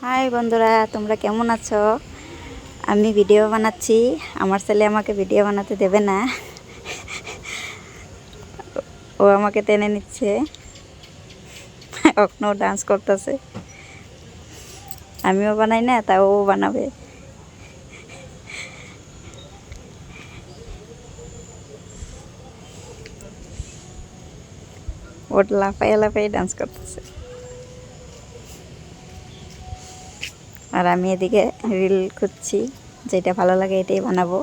High বন্ধুরা, তোমরা কেমন আছো? আমি ভিডিও বানাচ্ছি। আমার ছেলে আমাকে ভিডিও বানাতে দেবে না, ও আমাকে টেনে নিচ্ছে। এখনও ডান্স করতেছে। আমিও বানাই না, তাও ও বানাবে। ওর লাফাই লাফাই ডান্স করতেছে, আর আমি এদিকে রিল খুঁজছি, যেটা ভালো লাগে এটাই বানাবো।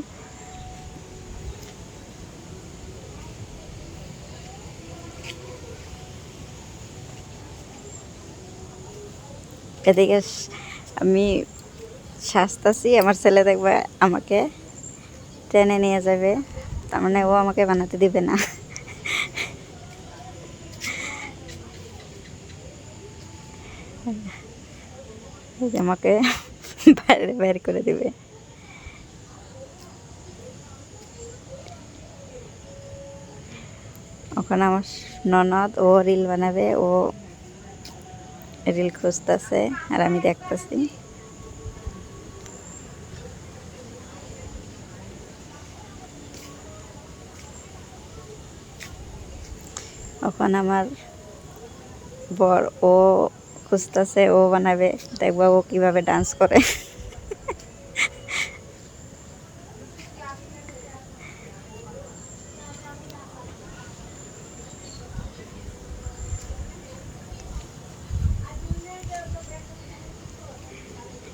এদিকে আমি সাজতাছি, আমার ছেলে দেখবে আমাকে টেনে নিয়ে যাবে, তার মানে ও আমাকে বানাতে দিবে না। আমাকে বাইরে বের করে দিবে। ওখানে আমার ননদ, ও রিল বানাবে, ও রিল খুঁজতেছে আর আমি দেখতেছি। ওখানে আমার বর, ও খুঁজতেছে, ও বানাবে। দেখবা ও কিভাবে ডান্স করে।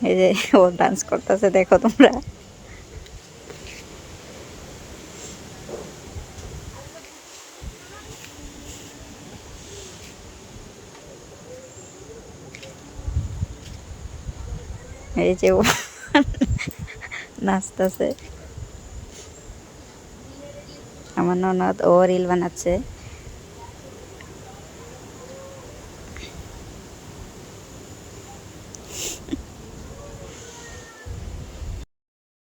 এই যে ও ডান্স করতেছে, দেখো তোমরা। এই যে ও নাচতেছে। আমার ননদ, ও রিল বানাচ্ছে।